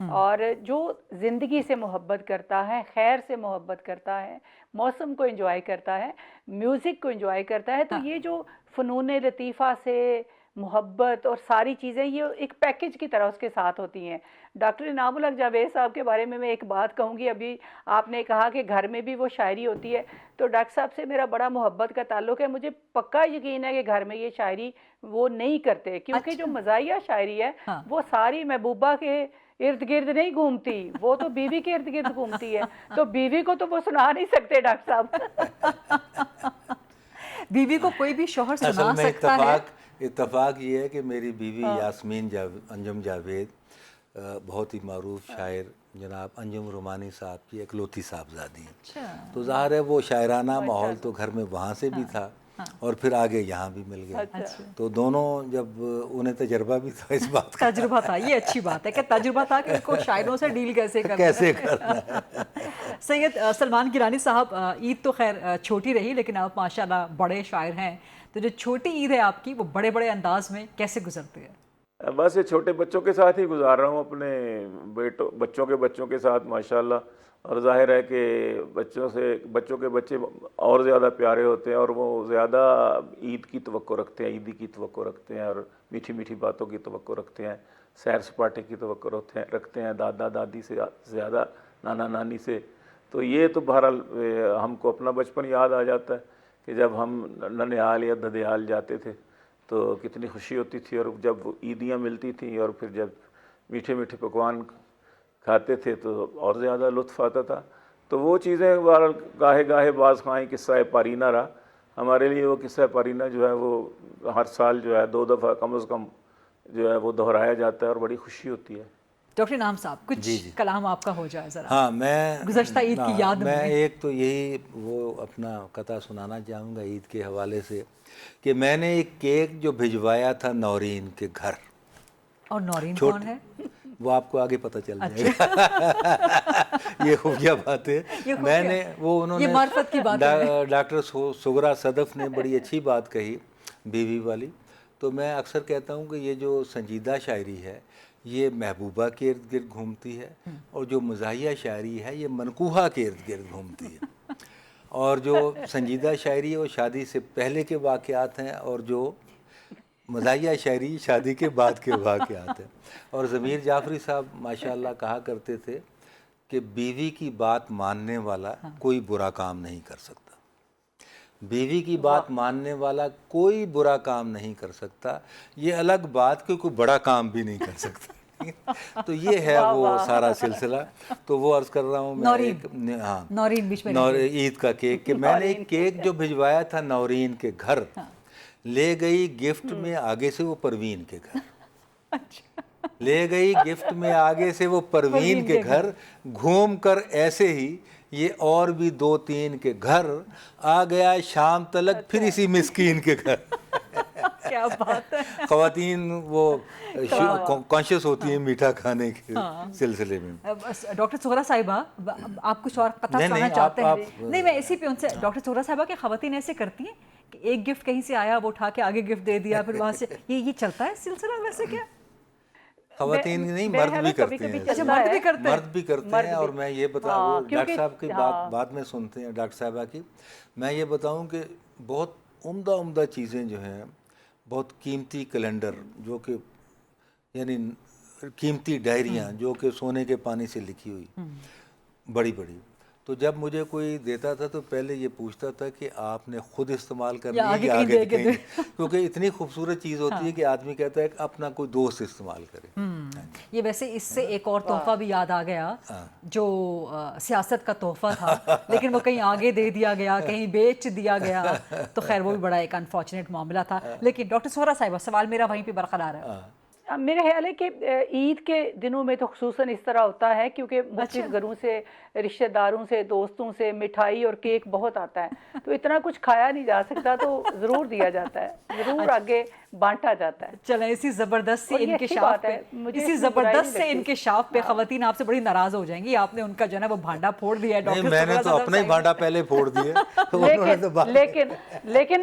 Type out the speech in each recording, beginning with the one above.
اور جو زندگی سے محبت کرتا ہے، خیر سے محبت کرتا ہے، موسم کو انجوائے کرتا ہے، میوزک کو انجوائے کرتا ہے، تو یہ جو فنون لطیفہ سے محبت اور ساری چیزیں یہ ایک پیکج کی طرح اس کے ساتھ ہوتی ہیں۔ ڈاکٹر انعام الحق جاوید صاحب کے بارے میں ایک بات کہوں گی، ابھی آپ نے کہا کہ گھر میں بھی وہ شاعری ہوتی ہے، تو ڈاکٹر صاحب سے میرا بڑا محبت کا تعلق ہے، مجھے پکا یقین ہے کہ گھر میں یہ شاعری وہ نہیں کرتے، کیونکہ جو مزاحیہ شاعری ہے وہ ساری محبوبہ کے ارد گرد نہیں گھومتی، وہ تو بیوی کے ارد گرد گھومتی ہے، تو بیوی کو تو وہ سنا نہیں سکتے ڈاکٹر صاحب۔ بیوی کو کوئی بھی شوہر اصل سنا میں سکتا ہے۔ اتفاق یہ ہے کہ میری بیوی یاسمین انجم جاوید بہت ہی معروف شاعر جناب انجم رومانی صاحب کی اکلوتی صاحبزادی ہیں، تو ظاہر ہے وہ شاعرانہ ماحول تو گھر میں وہاں سے بھی تھا اور پھر آگے یہاں بھی مل گیا، تو دونوں جب انہیں تجربہ بھی تھا اس بات کا، تجربہ تھا، یہ اچھی بات ہے کہ تجربہ تھا کہ ان کو شاعروں سے ڈیل کیسے کرنا ہے۔ سید سلمان گیلانی صاحب، عید تو خیر چھوٹی رہی لیکن آپ ماشاءاللہ بڑے شاعر ہیں، تو جو چھوٹی عید ہے آپ کی وہ بڑے بڑے انداز میں کیسے گزرتی ہے؟ بس یہ چھوٹے بچوں کے ساتھ ہی گزار رہا ہوں، اپنے بچوں کے ساتھ ماشاءاللہ، اور ظاہر ہے کہ بچوں کے بچے اور زیادہ پیارے ہوتے ہیں، اور وہ زیادہ عید کی توقع رکھتے ہیں، عیدی کی توقع رکھتے ہیں، اور میٹھی میٹھی باتوں کی توقع رکھتے ہیں، سیر سپاٹے کی توقع رکھتے ہیں، دادا دادی سے زیادہ نانا نانی سے۔ تو یہ تو بہرحال ہم کو اپنا بچپن یاد آ جاتا ہے کہ جب ہم ننیال یا ددیال جاتے تھے تو کتنی خوشی ہوتی تھی، اور جب عیدیاں ملتی تھیں اور پھر جب میٹھے میٹھے پکوان کھاتے تھے تو اور زیادہ لطف آتا تھا۔ تو وہ چیزیں بہرحال گاہے گاہے بعض خواہیں قصہ پارینہ رہا ہمارے لیے، وہ قصہ پارینہ جو ہے وہ ہر سال جو ہے 2 دفعہ کم از کم جو ہے وہ دہرایا جاتا ہے، اور بڑی خوشی ہوتی ہے۔ ڈاکٹر انعام صاحب کچھ کلام آپ کا ہو جائے ذرا۔ ہاں، میں گزشتہ عید کی یاد میں ایک تو یہی وہ اپنا قطعہ سنانا چاہوں گا عید کے حوالے سے، کہ میں نے ایک کیک جو بھجوایا تھا نورین کے گھر۔ اور نورین کون ہے؟ وہ آپ کو آگے پتہ چل جائے گا، یہ خفیہ بات ہے۔ میں نے وہ انہوں نے معرفت کی بات ہے۔ ڈاکٹر سغرا صدف نے بڑی اچھی بات کہی بیوی والی، تو میں اکثر کہتا ہوں کہ یہ جو سنجیدہ شاعری ہے یہ محبوبہ کے ارد گرد گھومتی ہے، اور جو مزاحیہ شاعری ہے یہ منقوحہ کے ارد گرد گھومتی ہے، اور جو سنجیدہ شاعری ہے وہ شادی سے پہلے کے واقعات ہیں، اور جو مزاحیہ شاعری شادی کے بعد کے واقعات ہیں۔ اور ضمیر جعفری صاحب ماشاءاللہ کہا کرتے تھے کہ بیوی کی بات ماننے والا کوئی برا کام نہیں کر سکتا، بیوی کی بات ماننے والا کوئی برا کام نہیں کر سکتا، یہ الگ بات کہ کوئی بڑا کام بھی نہیں کر سکتا۔ تو یہ ہے وہ سارا سلسلہ۔ تو وہ عرض کر رہا ہوں میں، ہاں، نورین بیچ میں عید کا کیک، کہ میں نے ایک کیک جو بھجوایا تھا نورین کے گھر، لے گئی گفٹ میں آگے سے وہ پروین کے گھر، لے گئی گفٹ میں آگے سے وہ پروین کے گھر، گھوم کر ایسے ہی یہ اور بھی 2-3 کے گھر آ گیا شام تلک پھر اسی مسکین کے گھر۔ کیا بات ہے۔ خواتین وہ کانشیس ہوتی ہیں میٹھا کھانے کے سلسلے میں۔ ڈاکٹر سغرا صاحبہ، آپ کچھ اور قطعہ سنانا چاہتے ہیں؟ نہیں، میں اسی پہ ان سے، ڈاکٹر سغرا صاحبہ کہ خواتین ایسے کرتی ہیں کہ ایک گفٹ کہیں سے آیا وہ اٹھا کے آگے گفٹ دے دیا، پھر وہاں سے یہ چلتا ہے سلسلہ ویسے کیا؟ خواتین نہیں، مرد بھی کرتے ہیں، مرد بھی کرتے ہیں۔ اور میں یہ بتاؤں، ڈاکٹر صاحب کی بات میں سنتے ہیں ڈاکٹر صاحبہ کی، میں یہ بتاؤں کہ بہت عمدہ چیزیں جو ہیں، بہت قیمتی کیلنڈر جو کہ یعنی قیمتی ڈائریاں جو کہ سونے کے پانی سے لکھی ہوئی بڑی بڑی، تو جب مجھے کوئی دیتا تھا تو پہلے یہ پوچھتا تھا کہ آپ نے خود استعمال کرنی ہے یا آگے کہیں، کیونکہ اتنی خوبصورت چیز ہوتی ہے کہ آدمی کہتا ہے کہ اپنا کوئی دوست استعمال کرے۔ یہ ویسے اس سے ایک اور تحفہ بھی یاد آ گیا جو سیاست کا تحفہ تھا، لیکن وہ کہیں آگے دے دیا گیا، کہیں بیچ دیا گیا، تو خیر وہ بھی بڑا ایک انفارچونیٹ معاملہ تھا۔ لیکن ڈاکٹر سغرا صاحبہ، سوال میرا وہیں پہ برقرار ہے۔ میرا خیال ہے کہ عید کے دنوں میں تو خصوصاً اس طرح ہوتا ہے کیونکہ مختلف گھروں سے، رشتہ داروں سے، دوستوں سے مٹھائی اور کیک بہت آتا ہے، تو اتنا کچھ کھایا نہیں جا سکتا، تو ضرور دیا جاتا ہے، ضرور آگے بانٹا جاتا ہے۔ چلیں اسی زبردست سے انکشاف پہ خواتین آپ سے بڑی ناراض ہو جائیں گی، آپ نے ان کا جو ہے وہ بھانڈا پھوڑ دیا ہے۔ میں نے تو اپنا ہی بھانڈا پہلے پھوڑ دیا، لیکن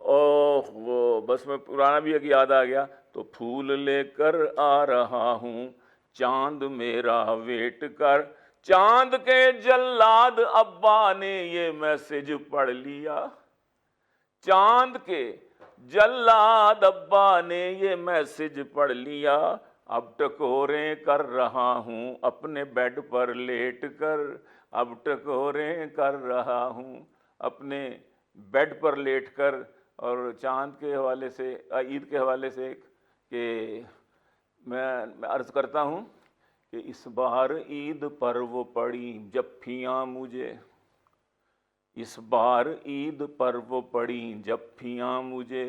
اوہ وہ بس میں پرانا بھی ایک یاد آ گیا. تو پھول لے کر آ رہا ہوں چاند میرا ویٹ کر. چاند کے جلاد ابا نے یہ میسج پڑھ لیا. چاند کے جلاد ابا نے یہ میسج پڑھ لیا. اب ٹکوریں کر رہا ہوں اپنے بیڈ پر لیٹ کر. اب ٹکوریں کر رہا ہوں اپنے بیڈ پر لیٹ کر. اور چاند کے حوالے سے عید کے حوالے سے کہ میں عرض کرتا ہوں کہ اس بار عید پر وہ پڑی جفیاں مجھے. اس بار عید پر وہ پڑی جفیاں مجھے.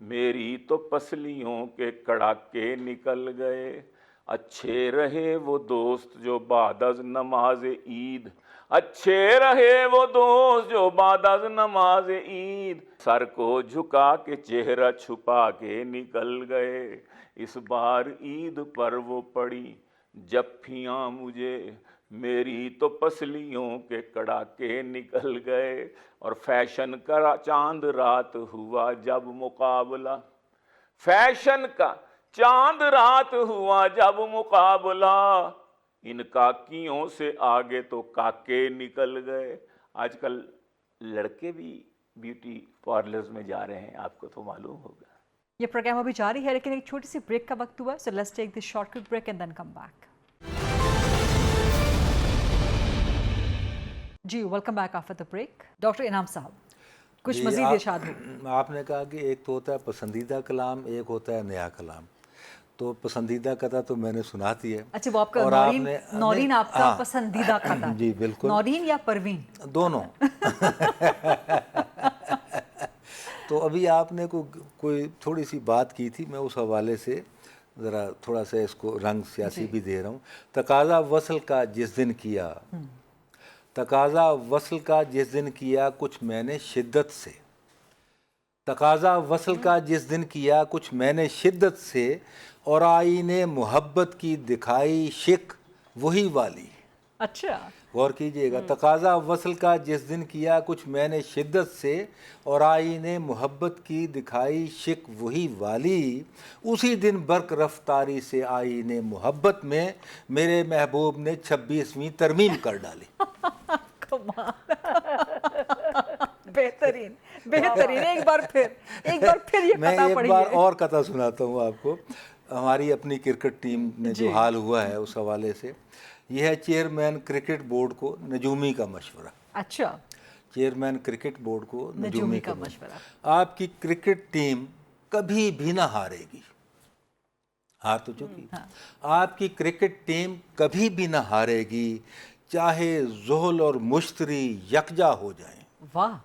میری تو پسلیوں کے کڑاکے نکل گئے. اچھے رہے وہ دوست جو بعد از نماز عید. اچھے رہے وہ دوست جو بعد از نماز عید. سر کو جھکا کے چہرہ چھپا کے نکل گئے. اس بار عید پر وہ پڑی جفیاں مجھے. میری تو پسلیوں کے کڑاکے نکل گئے. اور فیشن کا چاند رات ہوا جب مقابلہ. فیشن کا چاند رات ہوا جب مقابلہ. ان کاکیوں سے آگے تو کاکے نکل گئے. آج کل لڑکے بھی بیوٹی پارلرز میں جا رہے ہیں, آپ کو تو معلوم ہوگا. یہ پروگرام ابھی جاری ہے لیکن ایک چھوٹی سی بریک کا وقت ہوا. So let's take this short quick break and then come back. جی welcome back after the break. Doctor Inam sahab کچھ مزید ارشاد ہو. آپ نے کہا کہ ایک تو ہوتا ہے پسندیدہ کلام, ایک ہوتا ہے نیا کلام. تو پسندیدہ قطع تو میں نے سناتی ہے. اچھا وہ آپ کا نورین آپ کا پسندیدہ قطع. جی بالکل. نورین یا پروین؟ دونوں. تو ابھی آپ نے کوئی تھوڑی سی بات کی تھی, میں اس حوالے سے ذرا تھوڑا سا اس کو رنگ سیاسی بھی دے رہا ہوں. تقاضا وصل کا جس دن کیا, تقاضا وصل کا جس دن کیا کچھ میں نے شدت سے. تقاضا وصل کا جس دن کیا کچھ میں نے شدت سے. اور آئین محبت کی دکھائی شک وہی والی. اچھا غور کیجئے گا. تقاضا وصل کا جس دن کیا کچھ میں نے شدت سے. اور آئین محبت کی دکھائی شک وہی والی. اسی دن برق رفتاری سے آئین محبت میں میرے محبوب نے 26ویں ترمیم کر ڈالی. بہترین بہترین. ایک بار پھر یہ میں قطع ایک پڑھیے. بار اور قطع سناتا ہوں آپ کو. ہماری اپنی کرکٹ ٹیم میں جو حال ہوا ہے اس حوالے سے. یہ ہے چیئرمین کرکٹ بورڈ کو نجومی کا مشورہ. اچھا چیئرمین کرکٹ بورڈ کو نجومی کا مشورہ. آپ کی کرکٹ ٹیم کبھی بھی نہ ہارے گی. ہار تو چکی. آپ کی کرکٹ ٹیم کبھی بھی نہ ہارے گی چاہے زحل اور مشتری یکجا ہو جائیں. واہ.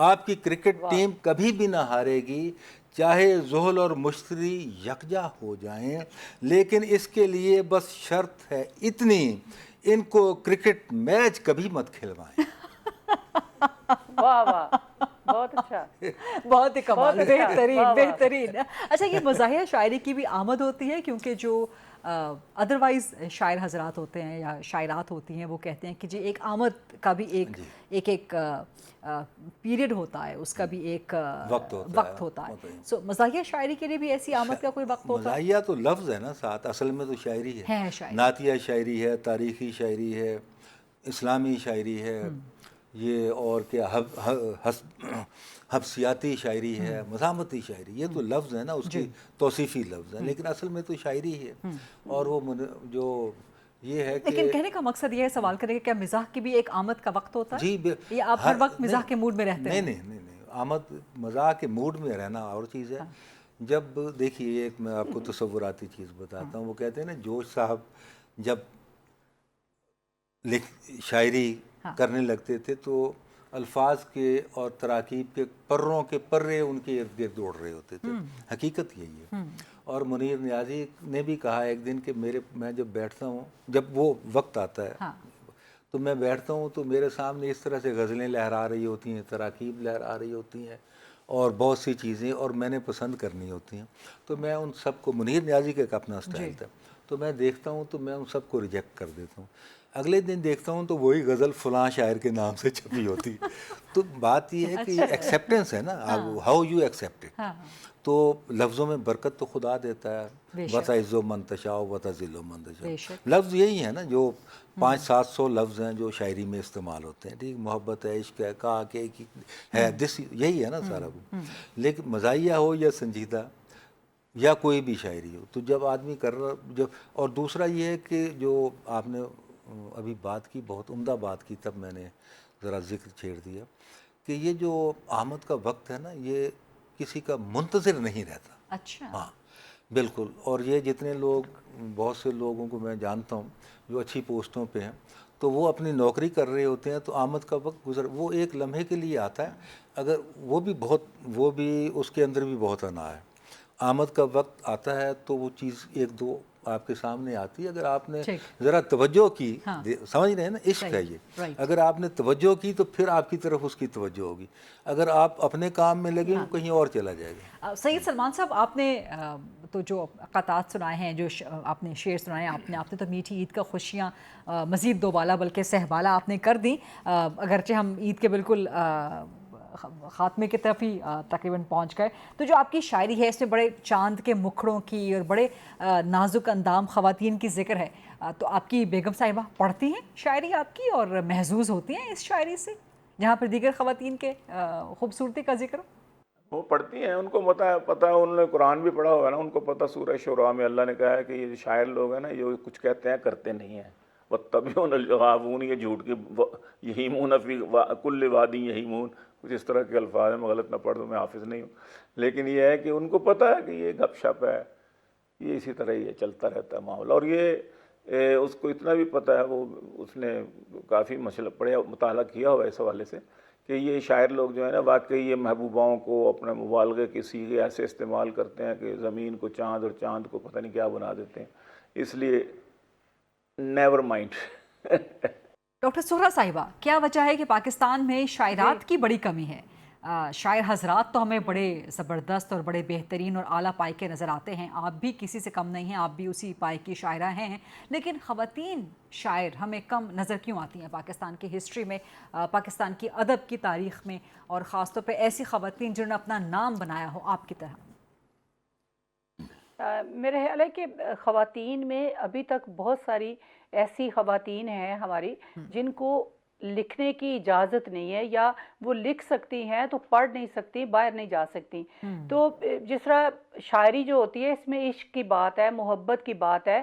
آپ کی کرکٹ ٹیم کبھی بھی نہ ہارے گی چاہے زحل اور مشتری یکجا ہو جائیں. لیکن اس کے لیے بس شرط ہے اتنی, ان کو کرکٹ میچ کبھی مت کھلوائیں. واہ واہ بہت اچھا. بہت ہی کمال. بہترین بہترین. اچھا یہ مزاحیہ شاعری کی بھی آمد ہوتی ہے کیونکہ جو ادروائز شاعر حضرات ہوتے ہیں یا شاعرات ہوتی ہیں وہ کہتے ہیں کہ جی ایک آمد کا بھی ایک پیریڈ ہوتا ہے, اس کا بھی ایک وقت ہوتا ہے. سو مزاحیہ شاعری کے لیے بھی ایسی آمد کا کوئی وقت ہوتا ہے؟ مزاحیہ تو لفظ ہے نا ساتھ, اصل میں تو شاعری ہے. نعتیہ شاعری ہے, تاریخی شاعری ہے, اسلامی شاعری ہے, یہ اور کیا حبسیاتی شاعری ہے, مزاحمتی شاعری. یہ تو لفظ ہے نا, اس کی توصیفی لفظ ہے, لیکن اصل میں تو شاعری ہے. اور وہ جو یہ ہے کہ لیکن کہنے کا مقصد یہ ہے سوال کرنے کہ کیا مزاح کی بھی ایک آمد کا وقت ہوتا ہے؟ جی یہ آپ ہر وقت مزاح کے موڈ میں رہتے ہیں؟ نہیں, آمد مزاح کے موڈ میں رہنا اور چیز ہے. جب دیکھیے ایک میں آپ کو تصوراتی چیز بتاتا ہوں. وہ کہتے ہیں نا جوش صاحب جب شاعری کرنے لگتے تھے تو الفاظ کے اور تراکیب کے پروں کے پرے ان کے ارد گرد دوڑ رہے ہوتے تھے. حقیقت یہی ہے. اور منیر نیازی نے بھی کہا ایک دن کہ میں جب بیٹھتا ہوں, جب وہ وقت آتا ہے تو میں بیٹھتا ہوں تو میرے سامنے اس طرح سے غزلیں لہرا رہی ہوتی ہیں, تراکیب لہرا رہی ہوتی ہیں اور بہت سی چیزیں, اور میں نے پسند کرنی ہوتی ہیں. تو میں ان سب کو, منیر نیازی کا ایک اپنا اسٹائل تھا, تو میں دیکھتا ہوں تو میں ان سب کو ریجیکٹ کر دیتا ہوں. اگلے دن دیکھتا ہوں تو وہی غزل فلاں شاعر کے نام سے چھپی ہوتی. تو بات یہ ہے کہ ایکسیپٹنس ہے نا, ہاؤ یو ایکسیپٹ اٹ. تو لفظوں میں برکت تو خدا دیتا ہے, وَتَعِزُّ مَن تَشَاءُ وَتَذِلُّ مَن تَشَاءُ. لفظ یہی ہے نا جو 500-700 لفظ ہیں جو شاعری میں استعمال ہوتے ہیں, ٹھیک, محبت ہے, عشق ہے, کہا کہ ہے, یہی ہے نا سارا وہ. لیکن مزاحیہ ہو یا سنجیدہ یا کوئی بھی شاعری ہو, تو جب آدمی کر رہا اور دوسرا یہ ہے کہ جو آپ نے ابھی بات کی, بہت عمدہ بات کی, تب میں نے ذرا ذکر چھیڑ دیا کہ یہ جو آمد کا وقت ہے نا, یہ کسی کا منتظر نہیں رہتا. اچھا. ہاں بالکل. اور یہ جتنے لوگ, بہت سے لوگوں کو میں جانتا ہوں جو اچھی پوسٹوں پہ ہیں, تو وہ اپنی نوکری کر رہے ہوتے ہیں, تو آمد کا وقت وہ ایک لمحے کے لیے آتا ہے. اگر وہ بھی اس کے اندر بھی بہت انا ہے. آمد کا وقت آتا ہے تو وہ چیز ایک دو آپ کے سامنے آتی ہے. اگر آپ نے ذرا توجہ کی, سمجھ رہے ہیں نا, عشق ہے یہ. اگر آپ نے توجہ کی تو پھر آپ کی طرف اس کی توجہ ہوگی. اگر آپ اپنے کام میں لگے وہ کہیں اور چلا جائے گا. سید سلمان صاحب, آپ نے تو جو قطعات سنائے ہیں, جو آپ نے شعر سنائے ہیں, آپ نے تو میٹھی عید کا خوشیاں مزید دوبالا بلکہ سہبالا آپ نے کر دیں. اگرچہ ہم عید کے بالکل خاتمے کی طرف ہی تقریباً پہنچ گئے, تو جو آپ کی شاعری ہے اس میں بڑے چاند کے مکھڑوں کی اور بڑے نازک اندام خواتین کی ذکر ہے. تو آپ کی بیگم صاحبہ پڑھتی ہیں شاعری آپ کی اور محظوظ ہوتی ہیں اس شاعری سے, جہاں پر دیگر خواتین کے خوبصورتی کا ذکر ہو؟ وہ پڑھتی ہیں, ان کو پتہ ہے, انہوں نے قرآن بھی پڑھا ہوا ہے نا, ان کو پتہ سورہ شعراء میں اللہ نے کہا ہے کہ یہ جو شاعر لوگ ہیں نا, یہ کچھ کہتے ہیں کرتے نہیں ہیں. وَاتَّبِعُونَ الْغَاوُونَ, یہ جھوٹ کے یہیمون فی کل وادی یہیمون, کچھ اس طرح کے الفاظ ہیں, میں غلط نہ پڑھ دوں, میں حافظ نہیں ہوں. لیکن یہ ہے کہ ان کو پتہ ہے کہ یہ گپ شپ ہے, یہ اسی طرح یہ چلتا رہتا ہے معاملہ. اور یہ اس کو اتنا بھی پتہ ہے, اس نے کافی مطالعہ کیا ہوا ہے اس حوالے سے, کہ یہ شاعر لوگ جو ہیں نا, واقعی یہ محبوباؤں کو اپنے مبالغے کے صیغے ایسے استعمال کرتے ہیں کہ زمین کو چاند اور چاند کو پتہ نہیں کیا بنا دیتے ہیں. اس لیے نیور مائنڈ. ڈاکٹر سہرا صاحبہ, کیا وجہ ہے کہ پاکستان میں شاعرات کی بڑی کمی ہے؟ شاعر حضرات تو ہمیں بڑے زبردست اور بڑے بہترین اور اعلیٰ پائے کے نظر آتے ہیں, آپ بھی کسی سے کم نہیں ہیں, آپ بھی اسی پائے کی شاعرہ ہیں, لیکن خواتین شاعر ہمیں کم نظر کیوں آتی ہیں پاکستان کی ہسٹری میں, پاکستان کی ادب کی تاریخ میں, اور خاص طور پہ ایسی خواتین جنہوں نے اپنا نام بنایا ہو آپ کی طرح؟ میرے خیال ہے کہ خواتین میں ابھی تک بہت ساری ایسی خواتین ہیں ہماری جن کو لکھنے کی اجازت نہیں ہے, یا وہ لکھ سکتی ہیں تو پڑھ نہیں سکتی, باہر نہیں جا سکتی. تو جس طرح شاعری جو ہوتی ہے اس میں عشق کی بات ہے, محبت کی بات ہے.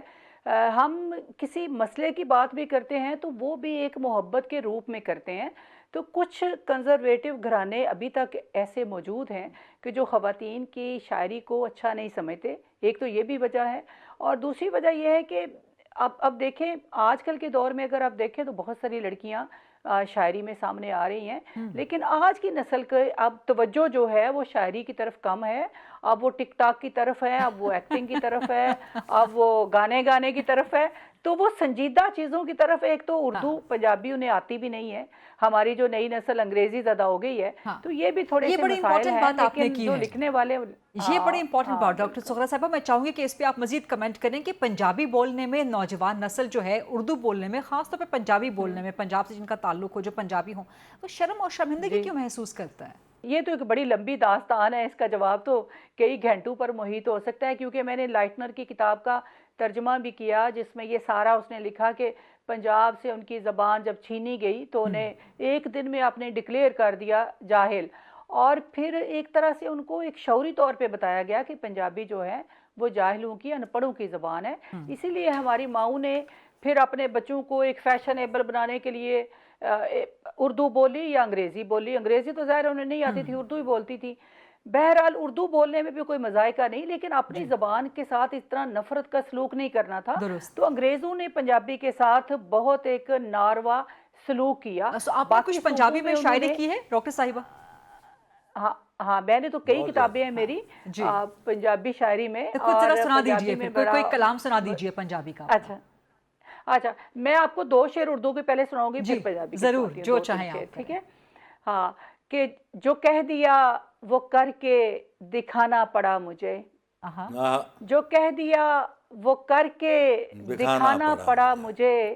ہم کسی مسئلے کی بات بھی کرتے ہیں تو وہ بھی ایک محبت کے روپ میں کرتے ہیں. تو کچھ کنزرویٹو گھرانے ابھی تک ایسے موجود ہیں کہ جو خواتین کی شاعری کو اچھا نہیں سمجھتے. ایک تو یہ بھی وجہ ہے, اور دوسری وجہ یہ ہے کہ اب دیکھیں آج کل کے دور میں اگر آپ دیکھیں تو بہت ساری لڑکیاں شاعری میں سامنے آ رہی ہیں, لیکن آج کی نسل کے اب توجہ جو ہے وہ شاعری کی طرف کم ہے. اب وہ ٹک ٹاک کی طرف ہے, اب وہ ایکٹنگ کی طرف ہے, اب وہ گانے کی طرف ہے. تو وہ سنجیدہ چیزوں کی طرف, ایک تو اردو پنجابی انہیں آتی بھی نہیں ہے, ہماری جو نئی نسل انگریزی زدہ ہو گئی ہے, تو یہ بھی تھوڑے سے مسائل ہیں. لیکن جو لکھنے والے, یہ بڑی امپورٹنٹ بات ڈاکٹر سہرا صاحبہ, میں چاہوں گی کہ اس پہ آپ مزید کمنٹ کریں کہ پنجابی بولنے میں نوجوان نسل جو ہے, اردو بولنے میں, خاص طور پہ پنجابی بولنے میں, پنجاب سے جن کا تعلق ہو, جو پنجابی ہوں, وہ شرم اور شرمندگی کیوں محسوس کرتا ہے؟ یہ تو ایک بڑی لمبی داستان ہے, اس کا جواب تو کئی گھنٹوں پر محیط ہو سکتا ہے. کیونکہ میں نے لائٹنر کی کتاب کا ترجمہ بھی کیا, جس میں یہ سارا اس نے لکھا کہ پنجاب سے ان کی زبان جب چھینی گئی تو انہیں ایک دن میں آپ نے ڈکلیئر کر دیا جاہل, اور پھر ایک طرح سے ان کو ایک شعوری طور پہ بتایا گیا کہ پنجابی جو ہے وہ جاہلوں کی, ان پڑھوں کی زبان ہے. اسی لیے ہماری ماؤں نے پھر اپنے بچوں کو ایک فیشنیبل بنانے کے لیے اردو بولی یا انگریزی بولی. انگریزی تو ظاہر انہیں نہیں آتی تھی, اردو ہی بولتی تھی. بہرحال اردو بولنے میں بھی کوئی مذائقہ نہیں, لیکن اپنی زبان کے ساتھ اس طرح نفرت کا سلوک نہیں کرنا تھا. تو انگریزوں نے پنجابی کے ساتھ بہت ایک ناروا سلوک کیا. آپ نے کچھ پنجابی میں شاعری کی ہے ڈاکٹر صاحبہ؟ ہاں, میں نے تو کئی کتابیں ہیں میری پنجابی شاعری میں. کچھ ذرا سنا دیجئے, کوئی کلام سنا دیجئے پنجابی کا. اچھا, میں آپ کو 2 شعر اردو کے پہلے سناؤں گی, پھر پنجابی. ضرور, جو چاہیں آپ. ٹھیک ہے. ہاں, کہ جو کہہ دیا وہ کر کے دکھانا پڑا مجھے, جو کہہ دیا وہ کر کے دکھانا پڑا مجھے,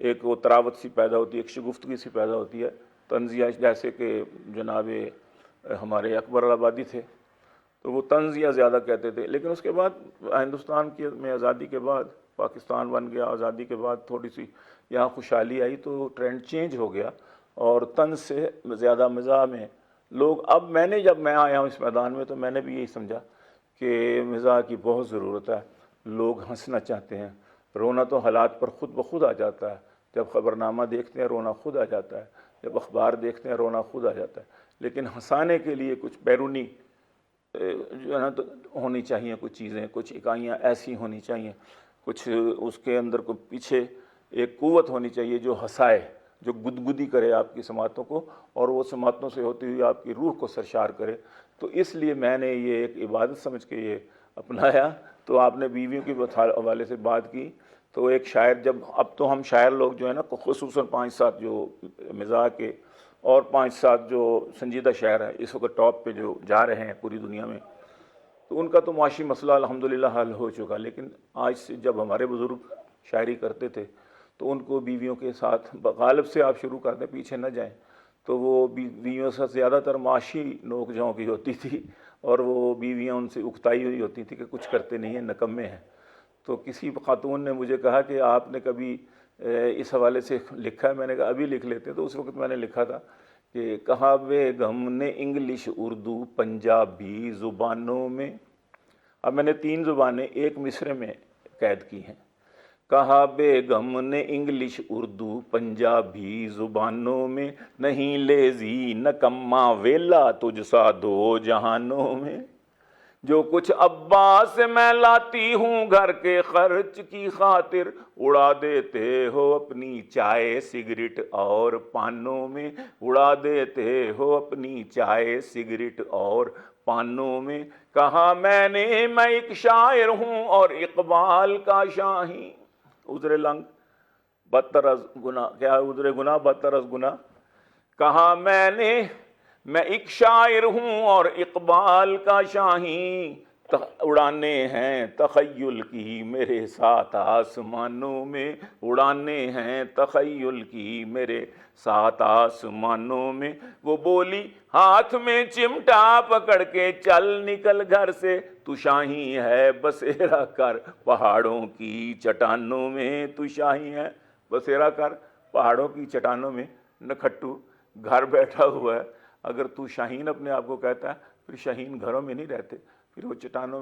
ایک وہ تراوت سی پیدا ہوتی ہے, ایک شگفتگی سی پیدا ہوتی ہے. طنزیہ جیسے کہ جناب ہمارے اکبر آبادی تھے تو وہ طنزیہ زیادہ کہتے تھے, لیکن اس کے بعد ہندوستان کی میں آزادی کے بعد پاکستان بن گیا, آزادی کے بعد تھوڑی سی یہاں خوشحالی آئی تو ٹرینڈ چینج ہو گیا اور طنز سے زیادہ مزاح میں لوگ. اب جب میں آیا ہوں اس میدان میں تو میں نے بھی یہی سمجھا کہ مزاح کی بہت ضرورت ہے. لوگ ہنسنا چاہتے ہیں, رونا تو حالات پر خود بخود آ جاتا ہے. جب خبرنامہ دیکھتے ہیں رونا خود آ جاتا ہے, جب اخبار دیکھتے ہیں رونا خود آ جاتا ہے, لیکن ہنسانے کے لیے کچھ بیرونی جو ہے نا تو ہونی چاہیے, کچھ چیزیں, کچھ اکائیاں ایسی ہونی چاہیے, کچھ اس کے اندر کو پیچھے ایک قوت ہونی چاہیے جو ہنسائے, جو گدگدی کرے آپ کی سماعتوں کو اور وہ سماعتوں سے ہوتی ہوئی آپ کی روح کو سرشار کرے. تو اس لیے میں نے یہ ایک عبادت سمجھ کے یہ اپنایا. تو آپ نے بیویوں کے حوالے سے بات کی تو ایک شاعر, جب اب تو ہم شاعر لوگ جو ہے نا خصوصاً 5-7 جو مزاح کے اور 5-7 جو سنجیدہ شاعر ہیں اس وقت ٹاپ پہ جو جا رہے ہیں پوری دنیا میں, تو ان کا تو معاشی مسئلہ الحمدللہ حل ہو چکا. لیکن آج سے جب ہمارے بزرگ شاعری کرتے تھے تو ان کو بیویوں کے ساتھ غالب سے آپ شروع کر دیں, پیچھے نہ جائیں, تو وہ بیویوں سے زیادہ تر معاشی نوک جھونک کی ہوتی تھی اور وہ بیویاں ان سے اکتائی ہوئی ہوتی تھی کہ کچھ کرتے نہیں ہیں, نکمے ہیں. تو کسی خاتون نے مجھے کہا کہ آپ نے کبھی اس حوالے سے لکھا ہے؟ میں نے کہا ابھی لکھ لیتے. تو اس وقت میں نے لکھا تھا کہ کہا بیگم نے انگلش, اردو, پنجابی زبانوں میں, اب میں نے 3 زبانیں ایک مصرے میں قید کی ہیں. کہا بیگم نے انگلش, اردو, پنجابی زبانوں میں, نہیں لیزی نکما ویلا تجھ سا 2 جہانوں میں. جو کچھ ابا سے میں لاتی ہوں گھر کے خرچ کی خاطر, اڑا دیتے ہو اپنی چائے سگریٹ اور پانوں میں, اڑا دیتے ہو اپنی چائے سگریٹ اور پانوں میں. کہا میں ایک شاعر ہوں اور اقبال کا شاہین, عذر لنگ بدتر از گناہ, کیا عذر گناہ بدتر از گناہ. کہا میں ایک شاعر ہوں اور اقبال کا شاہین, اڑانے ہیں تخیل کی میرے ساتھ آسمانوں میں, اڑانے ہیں تخیل کی میرے ساتھ آسمانوں میں. وہ بولی ہاتھ میں چمٹا پکڑ کے چل نکل گھر سے, تو شاہین ہے بسیرا کر پہاڑوں کی چٹانوں میں, تو شاہین ہے بسیرا کر پہاڑوں کی چٹانوں میں. نکھٹو گھر بیٹھا ہوا ہے, اگر تو شاہین اپنے آپ کو کہتا ہے, پھر شاہین گھروں میں نہیں رہتے, پھر وہ چٹانوں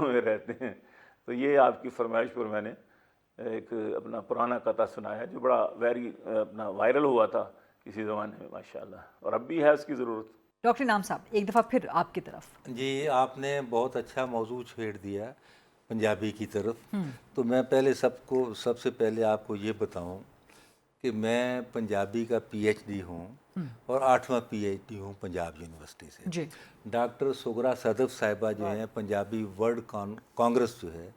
میں رہتے ہیں. تو یہ آپ کی فرمائش پر میں نے ایک اپنا پرانا قطعہ سنایا جو بڑا اپنا وائرل ہوا تھا کسی زمانے میں ماشاءاللہ, اور اب بھی ہے اس کی ضرورت. ڈاکٹر انعام صاحب ایک دفعہ پھر آپ کی طرف. جی آپ نے بہت اچھا موضوع چھیڑ دیا پنجابی کی طرف. تو میں سب سے پہلے آپ کو یہ بتاؤں کہ میں پنجابی کا PhD ہوں اور 8واں PhD ہوں پنجاب یونیورسٹی سے. جی. ڈاکٹر سغرا صدف صاحبہ جو ہیں پنجابی ورلڈ کانگریس جو ہے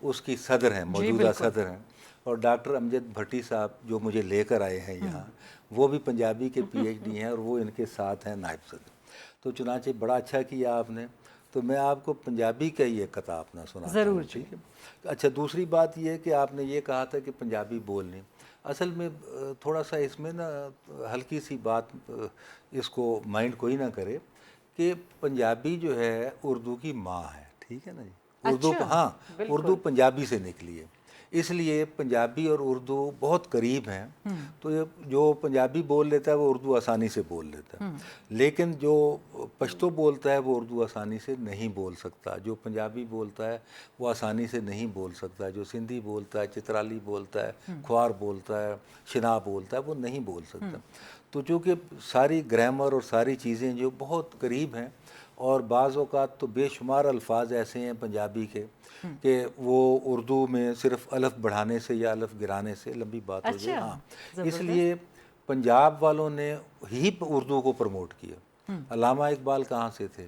اس کی صدر ہیں, موجودہ صدر ہیں, اور ڈاکٹر امجد بھٹی صاحب جو مجھے لے کر آئے ہیں یہاں وہ بھی پنجابی کے PhD ہیں اور وہ ان کے ساتھ ہیں نائب صدر. تو چنانچہ بڑا اچھا کیا آپ نے. تو میں آپ کو پنجابی کا یہ قطعہ اپنا سناتا ہوں. ضرور. ٹھیک ہے. اچھا دوسری بات یہ ہے کہ آپ نے یہ کہا تھا کہ پنجابی بولنی, اصل میں تھوڑا سا اس میں نا ہلکی سی بات اس کو مائنڈ کوئی نہ کرے کہ پنجابی جو ہے اردو کی ماں ہے. ٹھیک ہے نا جی. اردو ہاں اردو پنجابی سے نکلی ہے, اس لیے پنجابی اور اردو بہت قریب ہیں. تو جو پنجابی بول لیتا ہے وہ اردو آسانی سے بول لیتا ہے, لیکن جو پشتو بولتا ہے وہ اردو آسانی سے نہیں بول سکتا. جو پنجابی بولتا ہے وہ آسانی سے نہیں بول سکتا. جو سندھی بولتا ہے, چترالی بولتا ہے, کھوار بولتا ہے, شناہ بولتا ہے, وہ نہیں بول سکتا. تو چونکہ ساری گرامر اور ساری چیزیں جو بہت قریب ہیں, اور بعض اوقات تو بے شمار الفاظ ایسے ہیں پنجابی کے کہ وہ اردو میں صرف الف بڑھانے سے یا الف گرانے سے لمبی بات ہو جائے. ہاں اس لیے پنجاب والوں نے ہی اردو کو پروموٹ کیا. علامہ اقبال کہاں سے تھے؟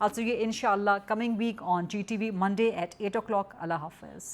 I'll see you inshallah coming week on GTV Monday at 8 o'clock. Allah Hafiz.